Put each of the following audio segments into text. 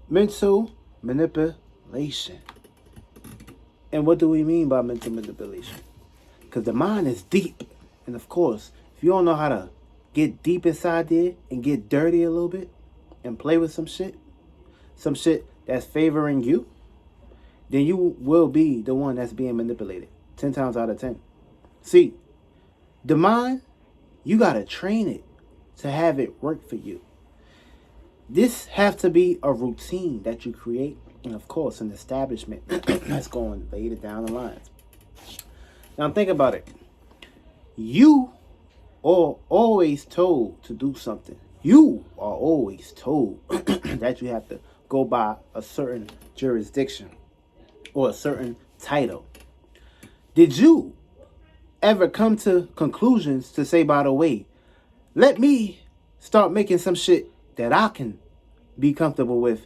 Mental manipulation. And what do we mean by mental manipulation? Because the mind is deep. And of course, if you don't know how to get deep inside there and get dirty a little bit and play with some shit that's favoring you, then you will be the one that's being manipulated 10 times out of 10. See, the mind, you got to train it to have it work for you. This has to be a routine that you create, and of course, an establishment that's going later down the line. Now, think about it. You are always told to do something. You are always told that you have to go by a certain jurisdiction or a certain title. Did you ever come to conclusions to say, by the way, let me start making some shit that I can be comfortable with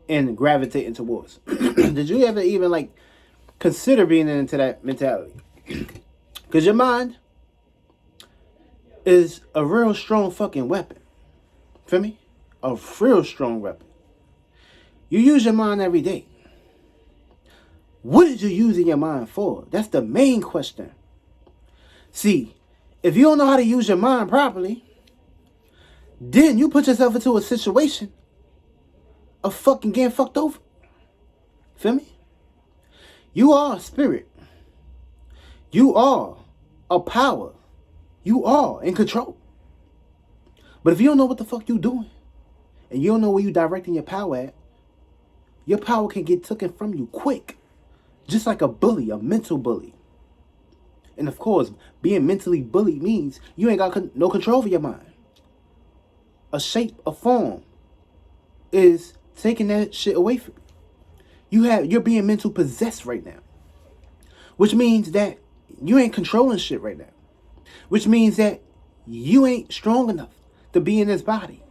and gravitating towards? Did you ever even like consider being into that mentality? Because your mind is a real strong fucking weapon. Feel me? A real strong weapon. You use your mind every day. What did you use your mind for? That's the main question. See, if you don't know how to use your mind properly, then you put yourself into a situation of fucking getting fucked over. Feel me? You are a spirit. You are a power. You are in control. But if you don't know what the fuck you doing, and you don't know where you directing your power at, your power can get taken from you quick. Just like a bully, a mental bully. And of course, being mentally bullied means you ain't got no control over your mind. A shape, a form is taking that shit away from you. You're being mental possessed right now. Which means that you ain't controlling shit right now. Which means that you ain't strong enough to be in this body.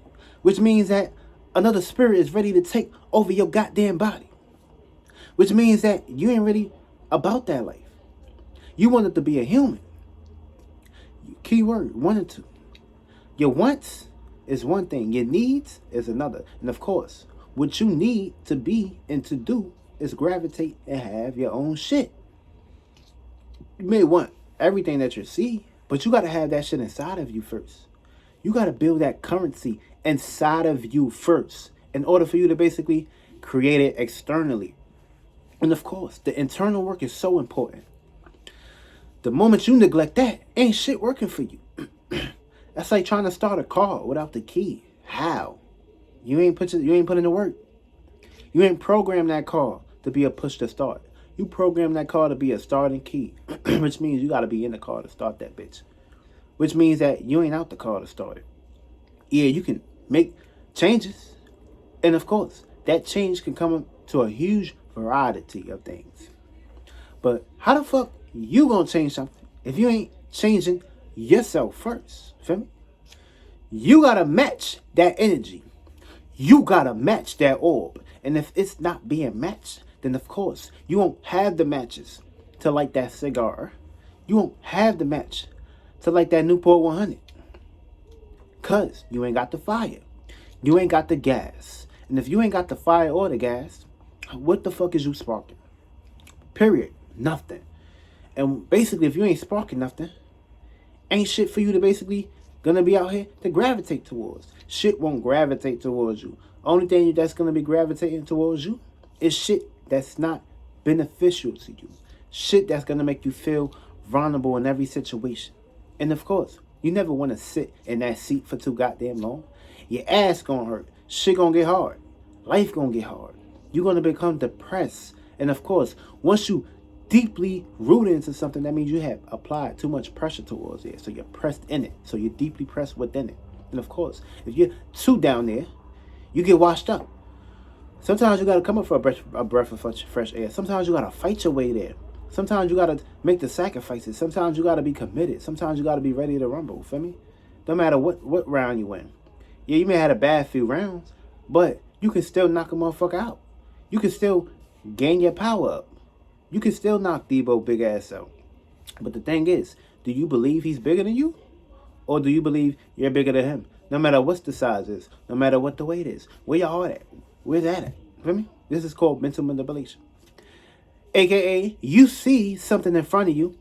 Which means that another spirit is ready to take over your goddamn body. Which means that you ain't really about that life. You wanted to be a human. Keyword, wanted to. Your wants is one thing. Your needs is another. And of course, what you need to be and to do is gravitate and have your own shit. You may want everything that you see, but you got to have that shit inside of you first. You got to build that currency inside of you first in order for you to basically create it externally. And of course, the internal work is so important. The moment you neglect that, ain't shit working for you. That's like trying to start a car without the key. How? You ain't put in the work. You ain't programmed that car to be a push to start. You programmed that car to be a starting key, which means you got to be in the car to start that bitch. Which means that you ain't out the car to start it. Yeah, you can make changes. And of course, that change can come to a huge variety of things. But how the fuck you gonna change something if you ain't changing yourself first? Feel me? You gotta match that energy. You gotta match that orb. And if it's not being matched, then of course you won't have the matches to light that cigar. You won't have the match to light that Newport 100. Cause you ain't got the fire. You ain't got the gas. And if you ain't got the fire or the gas, what the fuck is you sparking? Period. Nothing. And basically, if you ain't sparking nothing, ain't shit for you to basically gonna be out here to gravitate towards. Shit won't gravitate towards you. Only thing that's gonna be gravitating towards you is shit that's not beneficial to you. Shit that's gonna make you feel vulnerable in every situation. And of course, you never want to sit in that seat for too goddamn long. Your ass gonna hurt. Shit gonna get hard. Life gonna get hard. You're gonna become depressed. And of course, once you deeply rooted into something, that means you have applied too much pressure towards it. So you're pressed in it. So you're deeply pressed within it. And of course, if you're too down there, you get washed up. Sometimes you gotta come up for a breath of fresh air. Sometimes you gotta fight your way there. Sometimes you gotta make the sacrifices. Sometimes you gotta be committed. Sometimes you gotta be ready to rumble. Feel me? No matter what round you win. Yeah, you may have had a bad few rounds, but you can still knock a motherfucker out. You can still gain your power up. You can still knock Debo big ass out. But the thing is, do you believe he's bigger than you? Or do you believe you're bigger than him? No matter what the size is, no matter what the weight is, where your heart at? Where's that at? Feel me? This is called mental manipulation. AKA, you see something in front of you.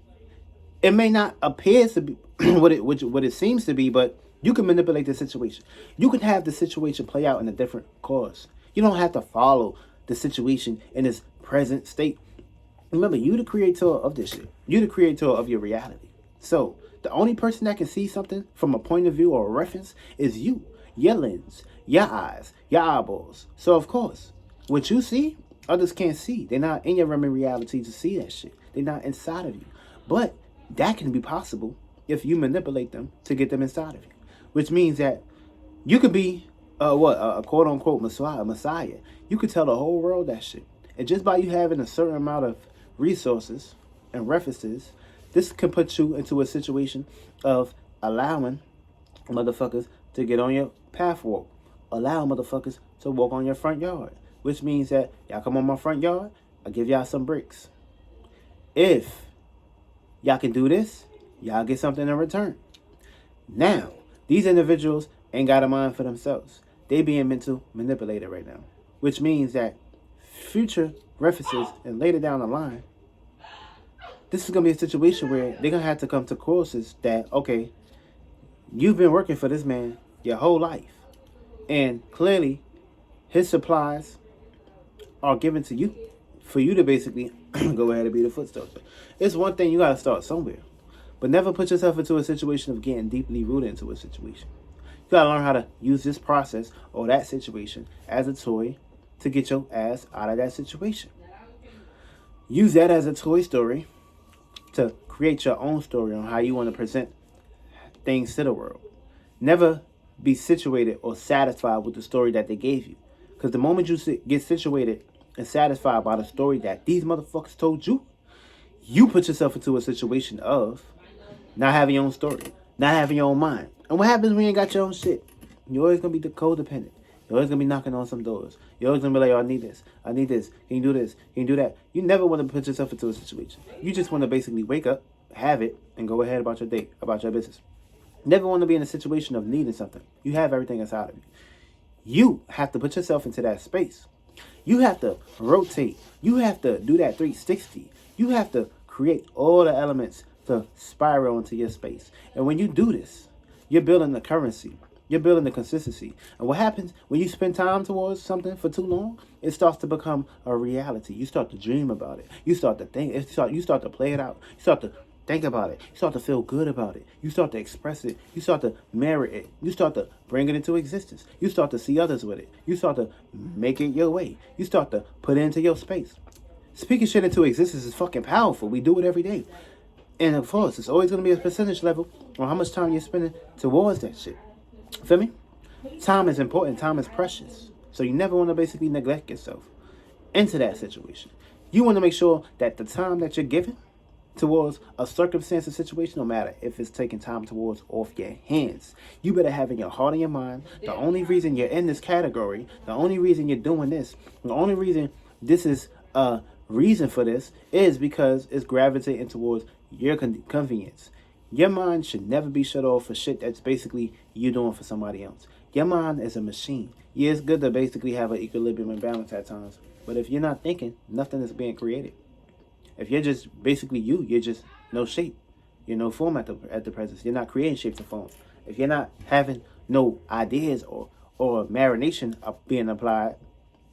It may not appear to be what it seems to be, but you can manipulate the situation. You can have the situation play out in a different course. You don't have to follow the situation in its present state. Remember, you the creator of this shit. You the creator of your reality. So the only person that can see something from a point of view or a reference is you, your lens, your eyes, your eyeballs. So of course, what you see, others can't see. They're not in your realm of reality to see that shit. They're not inside of you. But that can be possible if you manipulate them to get them inside of you. Which means that you could be a quote unquote messiah. You could tell the whole world that shit. And just by you having a certain amount of resources and references, this can put you into a situation of allowing motherfuckers to get on your path walk. Allow motherfuckers to walk on your front yard. Which means that y'all come on my front yard, I'll give y'all some bricks. If y'all can do this, y'all get something in return. Now, these individuals ain't got a mind for themselves. They being mental manipulated right now. Which means that future references and later down the line, this is going to be a situation where they're going to have to come to courses that, okay, you've been working for this man your whole life. And clearly, his supplies are given to you for you to basically go ahead and be the footsteps. It's one thing, you got to start somewhere. But never put yourself into a situation of getting deeply rooted into a situation. You got to learn how to use this process or that situation as a toy to get your ass out of that situation. Use that as a toy story to create your own story on how you want to present things to the world. Never be situated or satisfied with the story that they gave you. Because the moment you get situated and satisfied by the story that these motherfuckers told you, you put yourself into a situation of not having your own story, not having your own mind. And what happens when you ain't got your own shit? You're always going to be the codependent. You're always going to be knocking on some doors. You're always going to be like, oh, I need this. I need this. Can you do this? Can you do that? You never want to put yourself into a situation. You just want to basically wake up, have it, and go ahead about your day, about your business. Never want to be in a situation of needing something. You have everything inside of you. You have to put yourself into that space. You have to rotate. You have to do that 360. You have to create all the elements to spiral into your space. And when you do this, you're building the currency. You're building the consistency. And what happens when you spend time towards something for too long? It starts to become a reality. You start to dream about it. You start to think. You start to play it out. You start to think about it. You start to feel good about it. You start to express it. You start to merit it. You start to bring it into existence. You start to see others with it. You start to make it your way. You start to put it into your space. Speaking shit into existence is fucking powerful. We do it every day. And of course, it's always going to be a percentage level on how much time you're spending towards that shit. Feel me? Time is important. Time is precious. So you never want to basically neglect yourself into that situation. You want to make sure that the time that you're giving towards a circumstance or situation, no matter if it's taking time towards off your hands, you better have in your heart and your mind, the only reason you're in this category, the only reason you're doing this, the only reason this is a reason for this is because it's gravitating towards your convenience. Your mind should never be shut off for shit that's basically you doing for somebody else. Your mind is a machine. Yeah, it's good to basically have an equilibrium and balance at times. But if you're not thinking, nothing is being created. If you're just basically you're just no shape. You're no form at the present. You're not creating shapes and forms. If you're not having no ideas or marination being applied,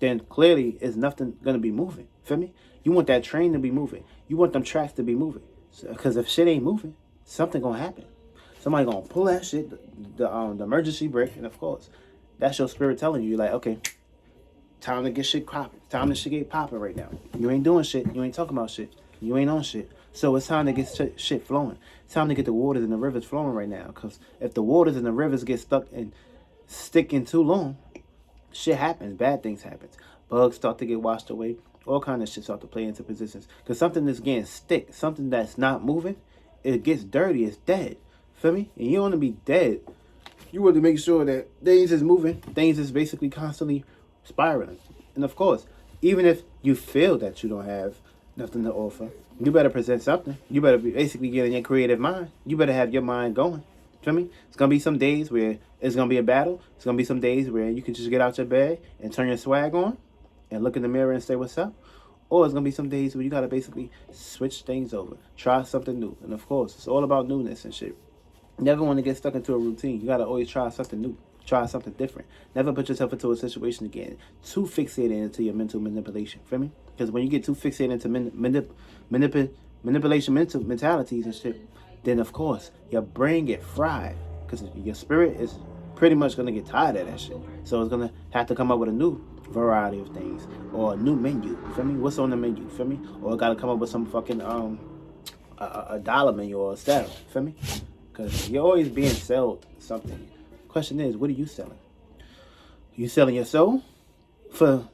then clearly is nothing going to be moving. Feel me? You want that train to be moving. You want them tracks to be moving. Because if shit ain't moving, something gonna happen. Somebody gonna pull that shit, the emergency brake, and of course, that's your spirit telling you, like, okay, time to get shit popping. Time to shit get popping right now. You ain't doing shit. You ain't talking about shit. You ain't on shit. So it's time to get shit flowing. It's time to get the waters and the rivers flowing right now. Because if the waters and the rivers get stuck and sticking too long, shit happens. Bad things happen. Bugs start to get washed away. All kind of shit start to play into positions. Because something that's getting stick, something that's not moving, it gets dirty. It's dead. Feel me? And you don't want to be dead. You want to make sure that things is moving. Things is basically constantly spiraling. And of course, even if you feel that you don't have nothing to offer, you better present something. You better be basically getting your creative mind. You better have your mind going. Feel me? It's gonna be some days where it's gonna be a battle. It's gonna be some days where you can just get out your bed and turn your swag on and look in the mirror and say what's up. Or it's gonna be some days where you gotta basically switch things over, try something new. And of course, it's all about newness and shit. Never want to get stuck into a routine. You gotta always try something new, try something different. Never put yourself into a situation again too fixated into your mental manipulation. Feel me? Because when you get too fixated into manipulation mentalities and shit, then of course your brain get fried. Because your spirit is pretty much gonna get tired of that shit. So it's gonna have to come up with a new variety of things or a new menu. Feel me? What's on the menu? Feel me? Or gotta come up with some fucking a dollar menu or a sale. Feel me? Because you're always being sold something. Question is, what are you selling? You selling your soul for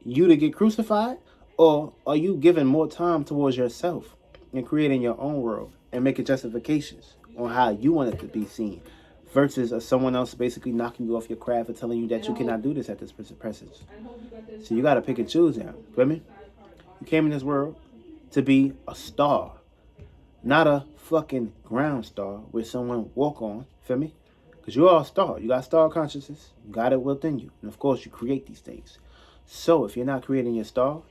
you to get crucified? Or are you giving more time towards yourself and creating your own world and making justifications on how you want it to be seen versus someone else basically knocking you off your craft and telling you that you cannot do this at this presence? So you got to pick and choose now. Feel me? You came in this world to be a star, not a fucking ground star where someone walk on. Feel me? Because you are a star. You got star consciousness. You got it within you. And of course, you create these things. So if you're not creating your star,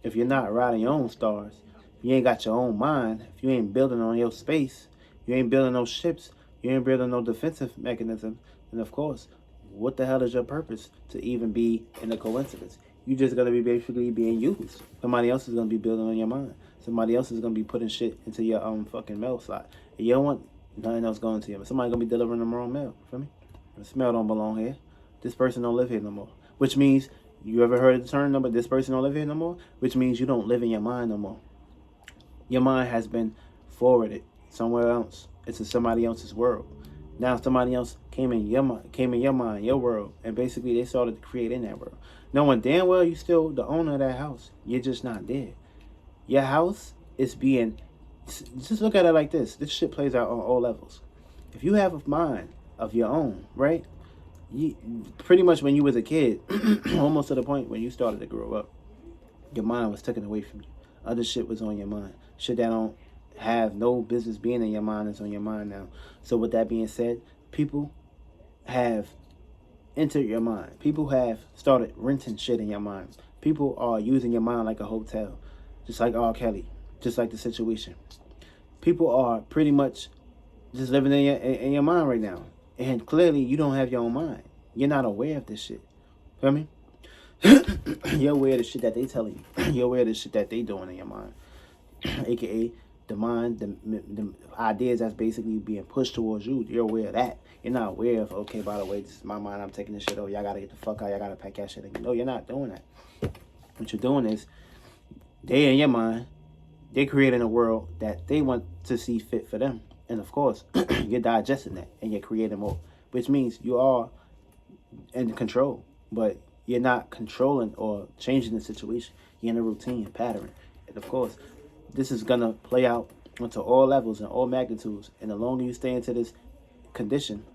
if you're not riding your own stars, if you ain't got your own mind, if you ain't building on your space, you ain't building no ships, you ain't building no defensive mechanism, then of course, what the hell is your purpose to even be in a coincidence? You just gonna be basically being used. Somebody else is gonna be building on your mind. Somebody else is gonna be putting shit into your fucking mail slot. And you don't want nothing else going to you. But somebody gonna be delivering the wrong mail. Feel me? The smell don't belong here. This person don't live here no more. Which means, you ever heard the term number, this person don't live here no more? Which means you don't live in your mind no more. Your mind has been forwarded somewhere else. It's in somebody else's world. Now somebody else came in your mind, your world, and basically they started to create in that world. Knowing damn well you still the owner of that house. You're just not there. Your house is being, just look at it like this. This shit plays out on all levels. If you have a mind of your own, right? You, pretty much when you was a kid, almost to the point when you started to grow up, your mind was taken away from you. Other shit was on your mind. Shit that don't have no business being in your mind is on your mind now. So with that being said, people have entered your mind. People have started renting shit in your mind. People are using your mind like a hotel. Just like R. Kelly. Just like the situation. People are pretty much just living in your mind right now. And clearly, you don't have your own mind. You're not aware of this shit. Feel me? You're aware of the shit that they telling you. You're aware of the shit that they doing in your mind. AKA, the mind, the ideas that's basically being pushed towards you. You're aware of that. You're not aware of, okay, by the way, this is my mind. I'm taking this shit over. Y'all got to get the fuck out. Y'all got to pack that shit in. No, you're not doing that. What you're doing is, they in your mind, they're creating a world that they want to see fit for them. And of course, you're digesting that and you're creating more, which means you are in control, but you're not controlling or changing the situation. You're in a routine pattern. And of course, this is going to play out onto all levels and all magnitudes. And the longer you stay into this condition,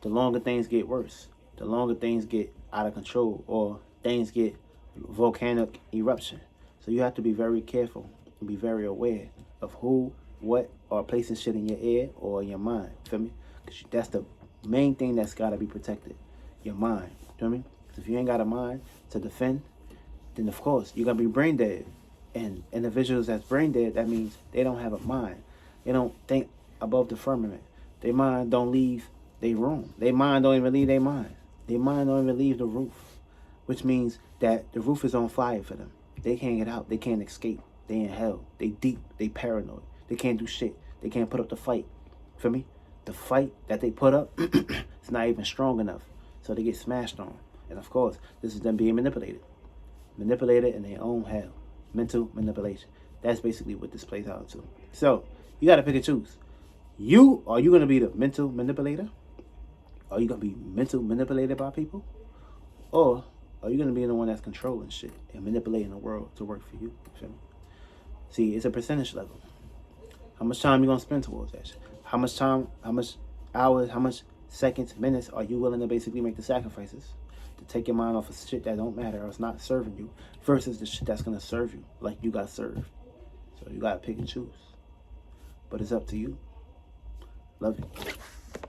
the longer things get worse. The longer things get out of control or things get volcanic eruption. So you have to be very careful and be very aware of who, what, or placing shit in your ear or in your mind. Feel me? Because that's the main thing that's got to be protected. Your mind. Feel me? Because if you ain't got a mind to defend, then of course you're going to be brain dead. And individuals that's brain dead, that means they don't have a mind. They don't think above the firmament. Their mind don't leave their room. Their mind don't even leave their mind. Their mind don't even leave the roof. Which means that the roof is on fire for them. They can't get out. They can't escape. They in hell. They deep. They paranoid. They can't do shit. They can't put up the fight. Feel me? The fight that they put up is not even strong enough. So they get smashed on. And of course, this is them being manipulated. Manipulated in their own hell. Mental manipulation. That's basically what this plays out to. So, you got to pick and choose. Are you going to be the mental manipulator? Are you going to be mental manipulated by people? Or are you going to be the one that's controlling shit and manipulating the world to work for you? Feel me? See, it's a percentage level. How much time you going to spend towards that shit? How much time, how much hours, how much seconds, minutes are you willing to basically make the sacrifices to take your mind off of shit that don't matter or it's not serving you versus the shit that's going to serve you like you got served? So you got to pick and choose. But it's up to you. Love you.